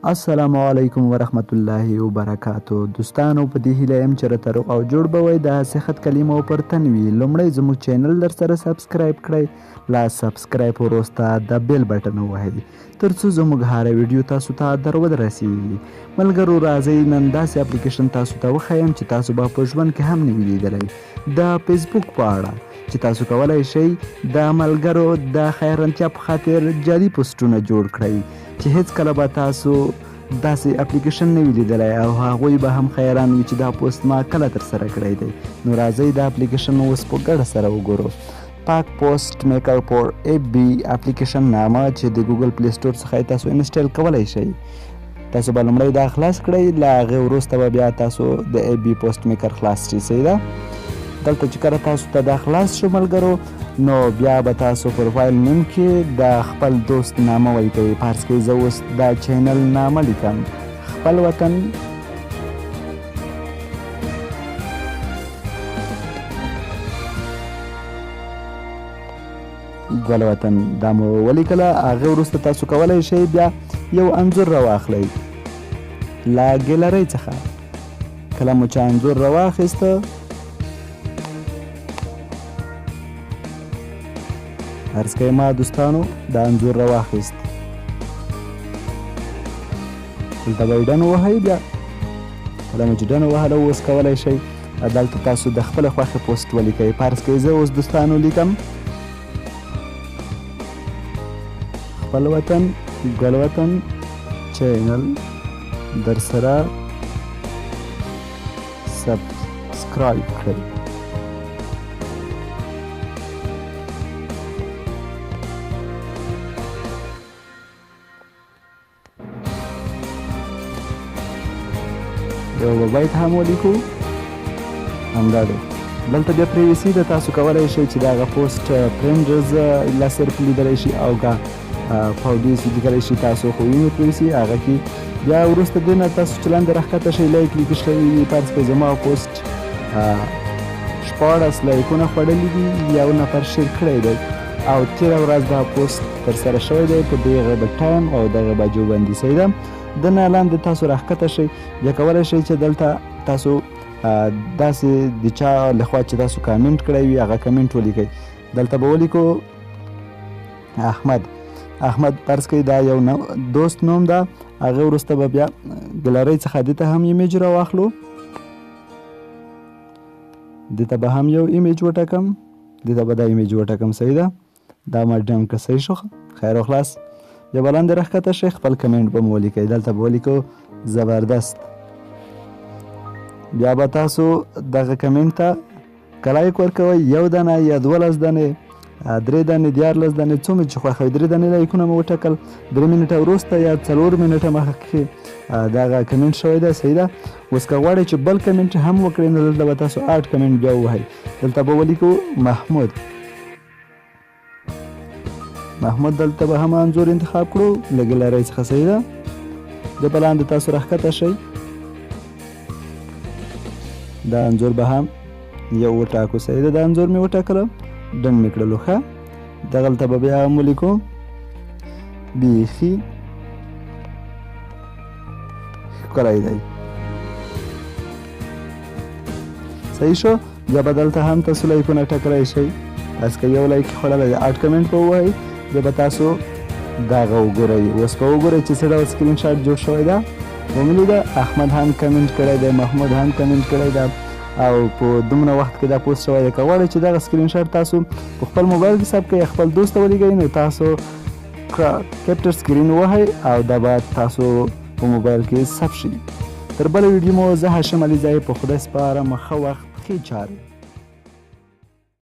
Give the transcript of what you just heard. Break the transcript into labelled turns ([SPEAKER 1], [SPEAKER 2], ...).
[SPEAKER 1] السلام علیکم ورحمت الله وبرکاتو. دوستانو په دې هیله یم چې راته روغ او جوړ به وئ. د صحت کلمو پر تن وي. لومړی زموږ چینل در سره سبسکرایب کړئ. لا سبسکرایب وروسته د بیل بټن ووهئ تر څو زموږ هره ویډیو تاسو ته در ورسیږي. ملګرو راځئ نن داسې اپلیکشن تاسو ته وښیم چې تاسو به په ژوند کې هم نه وي لیدلی. د فسبوک په اړه چې تاسو کولی شئ د ملګرو د خیرانتیا په خاطر جعلي پوسټونه جوړ کړئ چې هیڅ کله به تاسو داسې اپلیکشن نه وي لیدلی او هغوی به هم حیران وي چې دا پوسټ ما کله ترسره کړی دی. نو راځئ د اپلیکشن اوس په ګډه سره وګورو. پاک پوسټ میکر فور ایپ بی اپلیکشن نامه چې د ګوګل پلی سټور څخه تاسو انسټال کولی شئ. تاسو به لومړی دا خلاص کړئ، له هغې وروسته به بیا تاسو د ایپ بی پوسټ میکر خلاص شئ. صحیح ده؟ دلته چې کله تاسو ته دا خلاص شو ملګرو، نو بیا به تاسو پروفایل نیم کې د خپل دوست نامه ولیکئ. فرض کړئ زه اوس دا چینل نامه لیکم، خپل وطن ګل وطن دا مو ولیکله. هغې وروسته تاسو کولی شئ بیا یو انځور راواخلئ له ګیلرۍ څخه. کله مو چې انځور راواخیسته، عرض کوي ما دوستانو دا انځور راواخیست، دلته به یې ډن ووهئ. بیا کله مو چې ډن ووهله اوس کولی شئ دلته تاسو د خپلې خوښې پوسټ ولیکئ. فرض کوئ زه اوس دوستانو لیکم خپل وطن ګل وطن چینل در سره سبسکرایب کړئ. یو ویبایټ هم ولیکو، همدا دی. دلته بیا پریویسي ده، تاسو کولی شئ چې د هغه پوسټ فرینډز لا صرف لیدلی شي او که پاوډیس لیکلی شي. تاسو خو وینئ پریویسي هغه کې. بیا وروسته دې نه تاسو چې لاندې راښکته شئ لایک لیک شوي. فرض کړئ زما پوسټ 14 لایکونه خوړلي دي، یو نفر شیر کړی دی او تېره ورځ دا پوسټ ترسره شوی دی په دغه به ټایم او دغه بجو باندې. صحیح ده؟ د نه لاندې تاسو راښکته شئ. بیا کولی شئ چې دلته تاسو داسې د چا لخوا چې تاسو کامنټ کړی وي هغه کمنټ ولیکئ. دلته به ولیکو احمد فرض کړئ دا یو دوست نوم ده. هغې وروسته به بیا ګلرۍ څخه دې ته هم ایمیج راواخلو، دې ته به هم یو ایمیج وټکم، دې ته به دا ایمیج وټکم. صحیح ده؟ دا ما ډم که صحیح شو، خیر و خلاص. بیا به لاندې راښکته شئ، خپل کمنټ به مو ولیکئ. دلته به ولیکو زبردست. بیا به تاسو دغه کمنټ ته که لایک ورکوئ، یو دانه یا 12 دانې 3 دانې 14 دانې څومره چې خوښوئ. 3 دانې لایکونه مو وټکل، 3 منټه وروسته یا 4 منټه مخکې دغه کمنټ شوی دی. صحیح ده؟ اوس که غواړئ چې بل کمنټ هم وکړئ نو دلته به تاسو اډ کمنټ بیا ووهئ. دلته به ولیکو محمود، دلته به هم انځور انتخاب کړو له ګیلرۍ څخه. صحیح ده؟ د په لاندې تاسو راښکته شئ، دا انځور به هم یو وټاکو. صحیح ده؟ دا انځور مې وټاکله، ډن مې کړلو. ښه، دغلته به بیا هم ولیکو بیخي ښکلی دی. صحیح شو؟ بیا به دلته هم تاسو لایکونه ټکلی شئ. بس که یو لایک خوړلی دی اډ کمنټ به ووهئ. بیا به تاسو دغه وګورئ. اوس به وګورئ چې څه ډول سکرین شاټ جوړ شوی ده. وملیده احمد هم کمنټ کړی دی، محمود هم کمنټ کړی ده او په دومره وخت کې دا پوسټ شوی دی. که غواړئ چې دغه سکرین شاټ تاسو په خپل موبایل کې ثبت کړئ، خپل دوست ته ولیږئ، نو تاسو کیپچر سکرین ووهئ او دا به تاسو په موبایل کې ثبت شي. تر بله ویډیو مو زه هاشم علي ځای په خدای سپارم. ښه وخت، ښې چارې.